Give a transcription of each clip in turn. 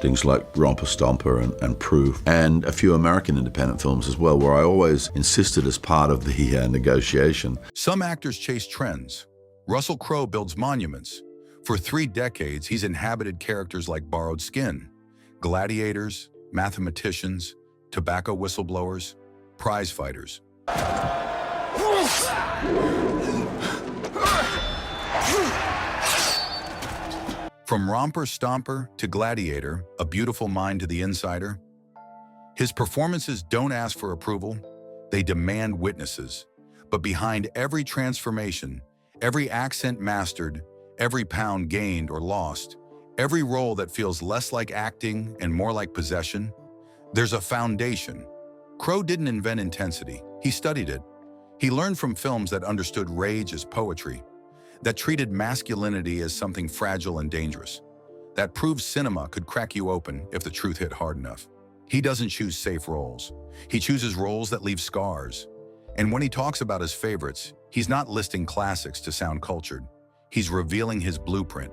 things like Romper Stomper and Proof, and a few American independent films as well, where I always insisted as part of the negotiation. Some actors chase trends. Russell Crowe builds monuments. For 3 decades, he's inhabited characters like borrowed skin, gladiators, mathematicians, tobacco whistleblowers, prize fighters. From Romper Stomper to Gladiator, A Beautiful Mind to The Insider, his performances don't ask for approval, they demand witnesses. But behind every transformation, every accent mastered, every pound gained or lost, every role that feels less like acting and more like possession, there's a foundation. Crowe didn't invent intensity, he studied it. He learned from films that understood rage as poetry, that treated masculinity as something fragile and dangerous, that proved cinema could crack you open if the truth hit hard enough. He doesn't choose safe roles. He chooses roles that leave scars. And when he talks about his favorites, he's not listing classics to sound cultured. He's revealing his blueprint.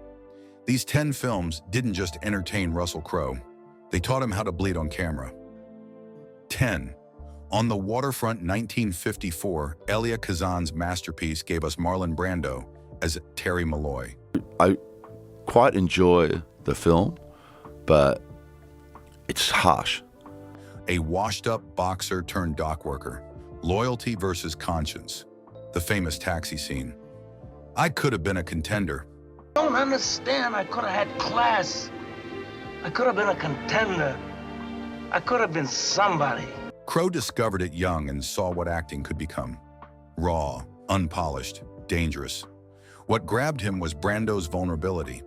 These 10 films didn't just entertain Russell Crowe. They taught him how to bleed on camera. 10. On the Waterfront 1954, Elia Kazan's masterpiece gave us Marlon Brando as Terry Malloy. I quite enjoy the film, but it's harsh. A washed-up boxer turned dock worker. Loyalty versus conscience. The famous taxi scene. I could have been a contender. Don't understand. I could have had class. I could have been a contender. I could have been somebody. Crowe discovered it young and saw what acting could become. Raw, unpolished, dangerous. What grabbed him was Brando's vulnerability.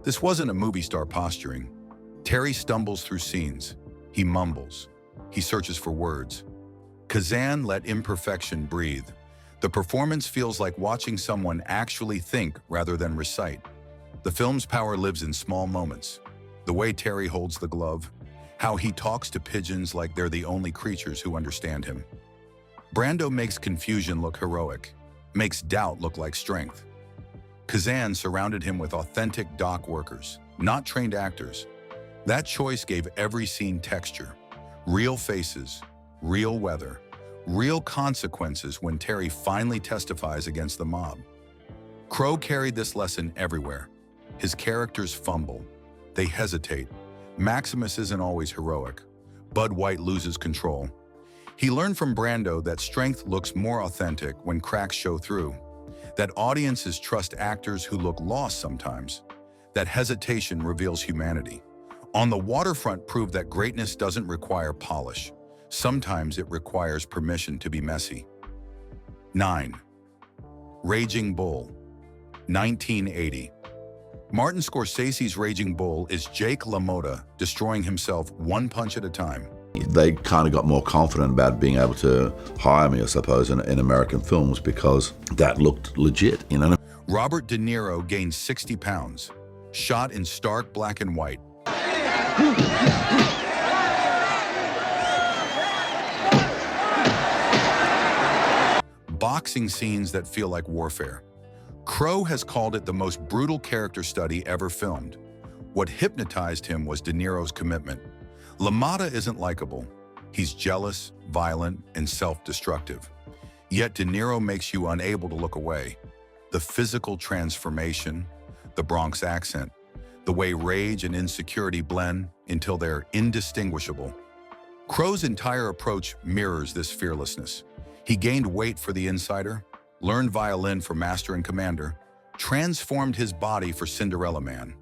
This wasn't a movie star posturing. Terry stumbles through scenes. He mumbles. He searches for words. Kazan let imperfection breathe. The performance feels like watching someone actually think rather than recite. The film's power lives in small moments. The way Terry holds the glove, how he talks to pigeons like they're the only creatures who understand him. Brando makes confusion look heroic, makes doubt look like strength. Kazan surrounded him with authentic dock workers, not trained actors. That choice gave every scene texture, real faces, real weather, real consequences when Terry finally testifies against the mob. Crowe carried this lesson everywhere. His characters fumble. They hesitate. Maximus isn't always heroic. Bud White loses control. He learned from Brando that strength looks more authentic when cracks show through, that audiences trust actors who look lost sometimes, that hesitation reveals humanity. On the Waterfront proved that greatness doesn't require polish. Sometimes it requires permission to be messy. 9. Raging Bull, 1980. Martin Scorsese's Raging Bull is Jake LaMotta destroying himself one punch at a time. They kind of got more confident about being able to hire me, I suppose, in American films because that looked legit, you know? Robert De Niro gained 60 pounds, shot in stark black and white. Boxing scenes that feel like warfare. Crowe has called it the most brutal character study ever filmed. What hypnotized him was De Niro's commitment. LaMotta isn't likable. He's jealous, violent, and self-destructive. Yet De Niro makes you unable to look away. The physical transformation, the Bronx accent, the way rage and insecurity blend until they're indistinguishable. Crowe's entire approach mirrors this fearlessness. He gained weight for The Insider, learned violin for Master and Commander, transformed his body for Cinderella Man.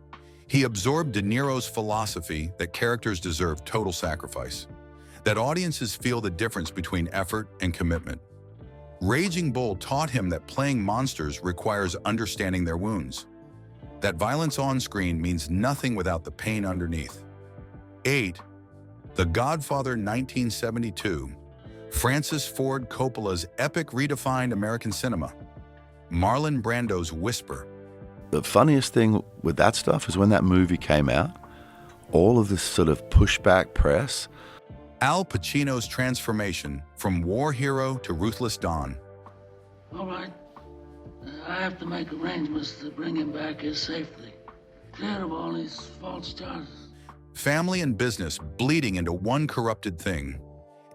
He absorbed De Niro's philosophy that characters deserve total sacrifice, that audiences feel the difference between effort and commitment. Raging Bull taught him that playing monsters requires understanding their wounds, that violence on screen means nothing without the pain underneath. 8. The Godfather 1972, Francis Ford Coppola's epic redefined American cinema. Marlon Brando's Whisper. The funniest thing with that stuff is when that movie came out, all of this sort of pushback press. Al Pacino's transformation from war hero to ruthless Don. All right. I have to make arrangements to bring him back here safely. Clear of all these false charges. Family and business bleeding into one corrupted thing.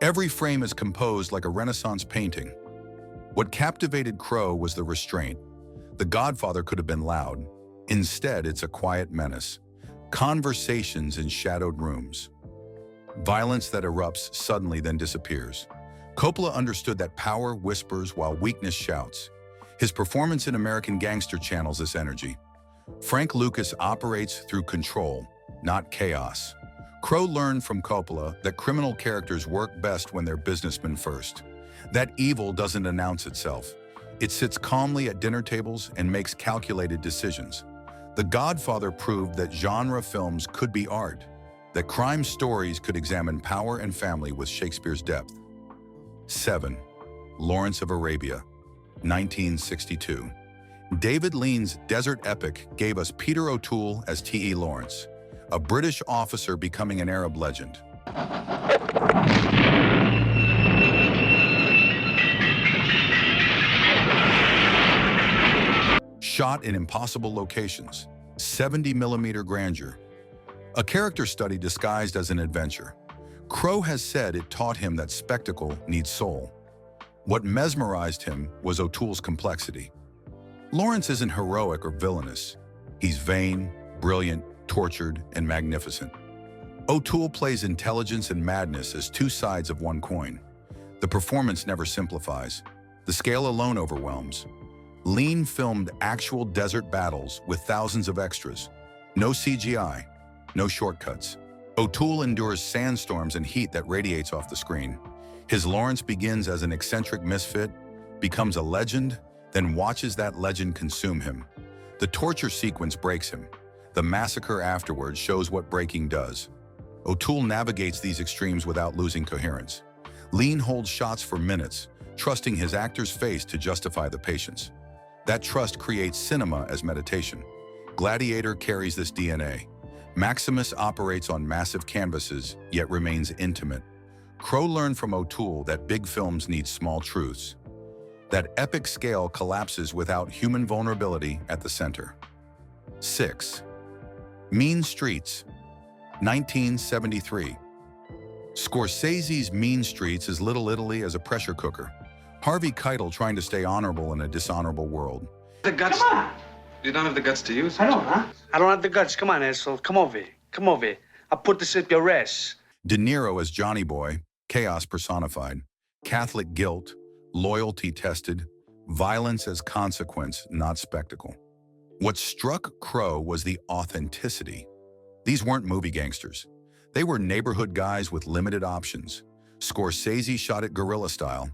Every frame is composed like a Renaissance painting. What captivated Crowe was the restraint. The Godfather could have been loud. Instead, it's a quiet menace. Conversations in shadowed rooms. Violence that erupts suddenly then disappears. Coppola understood that power whispers while weakness shouts. His performance in American Gangster channels this energy. Frank Lucas operates through control, not chaos. Crowe learned from Coppola that criminal characters work best when they're businessmen first. That evil doesn't announce itself. It sits calmly at dinner tables and makes calculated decisions. The Godfather proved that genre films could be art, that crime stories could examine power and family with Shakespeare's depth. 7. Lawrence of Arabia, 1962. David Lean's desert epic gave us Peter O'Toole as T.E. Lawrence, a British officer becoming an Arab legend. Shot in impossible locations, 70mm grandeur. A character study disguised as an adventure. Crowe has said it taught him that spectacle needs soul. What mesmerized him was O'Toole's complexity. Lawrence isn't heroic or villainous. He's vain, brilliant, tortured, and magnificent. O'Toole plays intelligence and madness as two sides of one coin. The performance never simplifies. The scale alone overwhelms. Lean filmed actual desert battles with thousands of extras. No CGI, no shortcuts. O'Toole endures sandstorms and heat that radiates off the screen. His Lawrence begins as an eccentric misfit, becomes a legend, then watches that legend consume him. The torture sequence breaks him. The massacre afterwards shows what breaking does. O'Toole navigates these extremes without losing coherence. Lean holds shots for minutes, trusting his actor's face to justify the patience. That trust creates cinema as meditation. Gladiator carries this DNA. Maximus operates on massive canvases, yet remains intimate. Crowe learned from O'Toole that big films need small truths. That epic scale collapses without human vulnerability at the center. 6. Mean Streets, 1973. Scorsese's Mean Streets is Little Italy as a pressure cooker. Harvey Keitel trying to stay honorable in a dishonorable world. The guts. Come on. You don't have the guts to use it. I don't, huh? I don't have the guts. Come on, asshole. Come over here. Come over here. I'll put this up your ass. De Niro as Johnny Boy, chaos personified. Catholic guilt, loyalty tested, violence as consequence, not spectacle. What struck Crowe was the authenticity. These weren't movie gangsters. They were neighborhood guys with limited options. Scorsese shot it guerrilla style,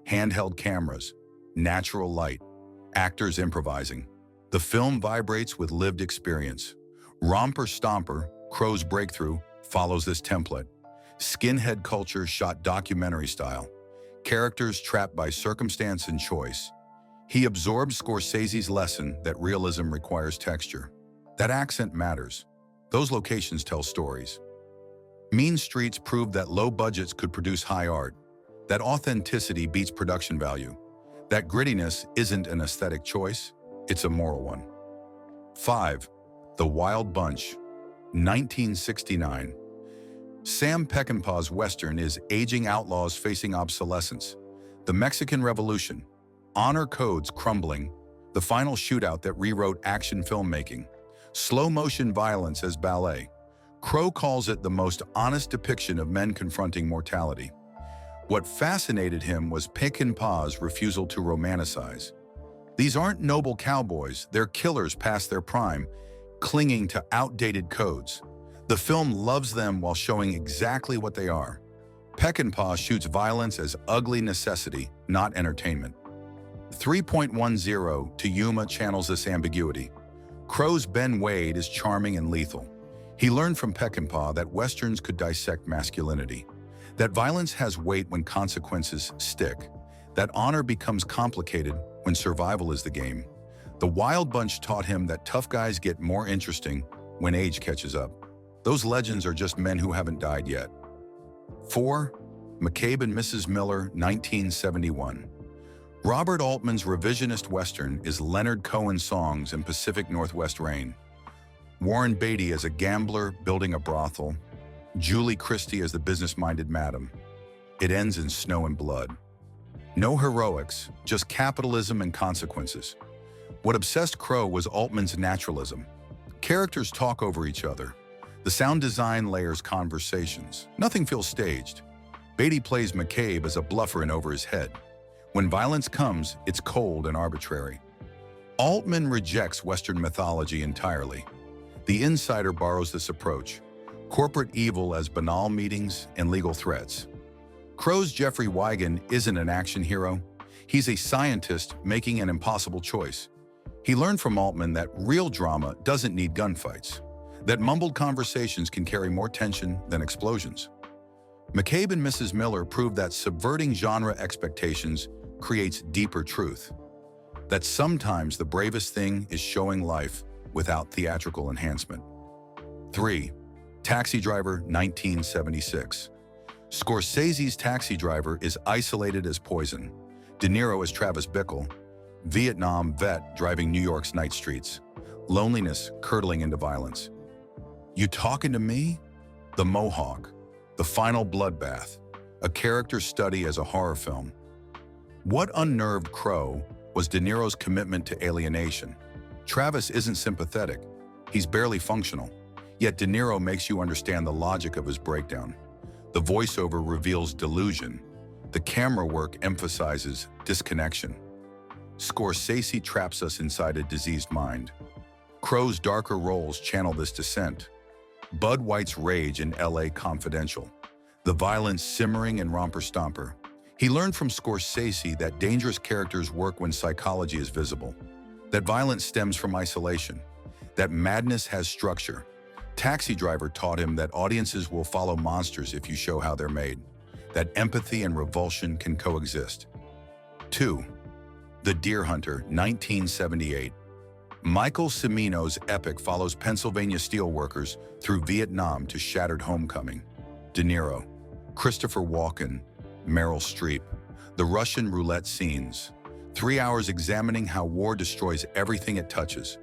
handheld cameras, natural light, actors improvising. The film vibrates with lived experience. Romper Stomper, Crowe's breakthrough, follows this template. Skinhead culture shot documentary style. Characters trapped by circumstance and choice. He absorbed Scorsese's lesson that realism requires texture. That accent matters. Those locations tell stories. Mean Streets proved that low budgets could produce high art. That authenticity beats production value. That grittiness isn't an aesthetic choice, it's a moral one. 5. The Wild Bunch, 1969. Sam Peckinpah's Western is aging outlaws facing obsolescence. The Mexican Revolution, honor codes crumbling, the final shootout that rewrote action filmmaking, slow-motion violence as ballet. Crowe calls it the most honest depiction of men confronting mortality. What fascinated him was Peckinpah's refusal to romanticize. These aren't noble cowboys, they're killers past their prime, clinging to outdated codes. The film loves them while showing exactly what they are. Peckinpah shoots violence as ugly necessity, not entertainment. 3.10 to Yuma channels this ambiguity. Crowe's Ben Wade is charming and lethal. He learned from Peckinpah that Westerns could dissect masculinity, that violence has weight when consequences stick, that honor becomes complicated when survival is the game. The Wild Bunch taught him that tough guys get more interesting when age catches up. Those legends are just men who haven't died yet. 4. McCabe and Mrs. Miller, 1971. Robert Altman's revisionist Western is Leonard Cohen's Songs and Pacific Northwest Rain. Warren Beatty as a gambler building a brothel, Julie Christie as the business-minded madam. It ends in snow and blood. No heroics, just capitalism and consequences. What obsessed Crowe was Altman's naturalism. Characters talk over each other. The sound design layers conversations. Nothing feels staged. Beatty plays McCabe as a bluffer in over his head. When violence comes, it's cold and arbitrary. Altman rejects Western mythology entirely. The Insider borrows this approach. Corporate evil as banal meetings and legal threats. Crowe's Jeffrey Wigan isn't an action hero. He's a scientist making an impossible choice. He learned from Altman that real drama doesn't need gunfights, that mumbled conversations can carry more tension than explosions. McCabe and Mrs. Miller proved that subverting genre expectations creates deeper truth, that sometimes the bravest thing is showing life without theatrical enhancement. 3. Taxi Driver, 1976. Scorsese's Taxi Driver is isolated as poison. De Niro as Travis Bickle, Vietnam vet driving New York's night streets, loneliness curdling into violence. You talking to me? The Mohawk, the final bloodbath, a character study as a horror film. What unnerved Crowe was De Niro's commitment to alienation. Travis isn't sympathetic, he's barely functional, yet De Niro makes you understand the logic of his breakdown. The voiceover reveals delusion. The camera work emphasizes disconnection. Scorsese traps us inside a diseased mind. Crowe's darker roles channel this descent. Bud White's rage in L.A. Confidential. The violence simmering in Romper Stomper. He learned from Scorsese that dangerous characters work when psychology is visible. That violence stems from isolation. That madness has structure. Taxi Driver taught him that audiences will follow monsters if you show how they're made. That empathy and revulsion can coexist. 2. The Deer Hunter, 1978. Michael Cimino's epic follows Pennsylvania steelworkers through Vietnam to shattered homecoming. De Niro, Christopher Walken, Meryl Streep. The Russian roulette scenes. 3 hours examining how war destroys everything it touches.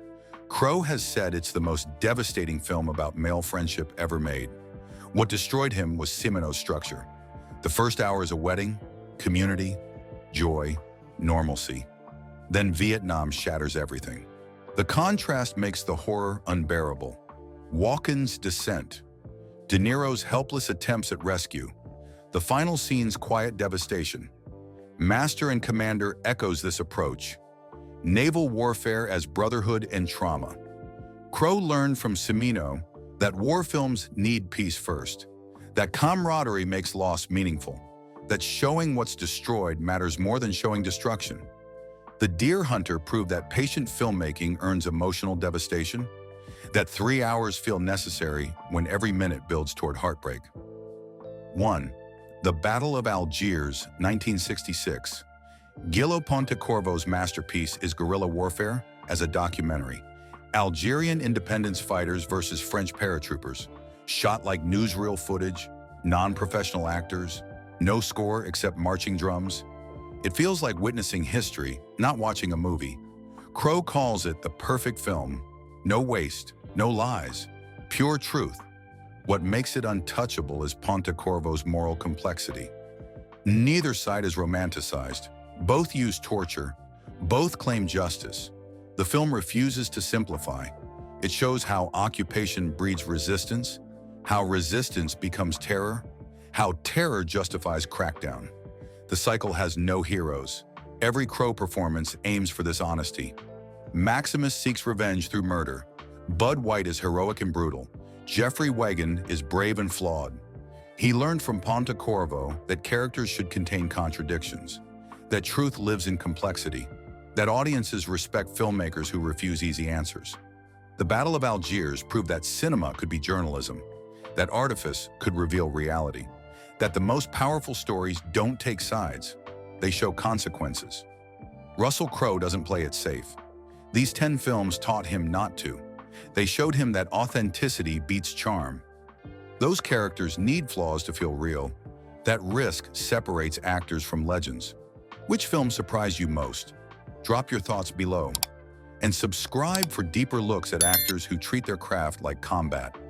Crowe has said it's the most devastating film about male friendship ever made. What destroyed him was Cimino's structure. The first hour is a wedding, community, joy, normalcy. Then Vietnam shatters everything. The contrast makes the horror unbearable. Walken's descent. De Niro's helpless attempts at rescue. The final scene's quiet devastation. Master and Commander echoes this approach. Naval warfare as brotherhood and trauma. Crowe learned from Cimino that war films need peace first, that camaraderie makes loss meaningful, that showing what's destroyed matters more than showing destruction. The Deer Hunter proved that patient filmmaking earns emotional devastation, that 3 hours feel necessary when every minute builds toward heartbreak. 1. The Battle of Algiers, 1966. Guillaume Pontecorvo's masterpiece is guerrilla warfare as a documentary. Algerian independence fighters versus French paratroopers, shot like newsreel footage, non-professional actors, no score except marching drums. It feels like witnessing history, not watching a movie. Crowe calls it the perfect film. No waste, no lies, pure truth. What makes it untouchable is Pontecorvo's moral complexity. Neither side is romanticized. Both use torture. Both claim justice. The film refuses to simplify. It shows how occupation breeds resistance, how resistance becomes terror, how terror justifies crackdown. The cycle has no heroes. Every Crowe performance aims for this honesty. Maximus seeks revenge through murder. Bud White is heroic and brutal. Jeffrey Wigan is brave and flawed. He learned from Pontecorvo that characters should contain contradictions, that truth lives in complexity, that audiences respect filmmakers who refuse easy answers. The Battle of Algiers proved that cinema could be journalism, that artifice could reveal reality, that the most powerful stories don't take sides, they show consequences. Russell Crowe doesn't play it safe. These 10 films taught him not to. They showed him that authenticity beats charm. Those characters need flaws to feel real. That risk separates actors from legends. Which film surprised you most? Drop your thoughts below. And subscribe for deeper looks at actors who treat their craft like combat.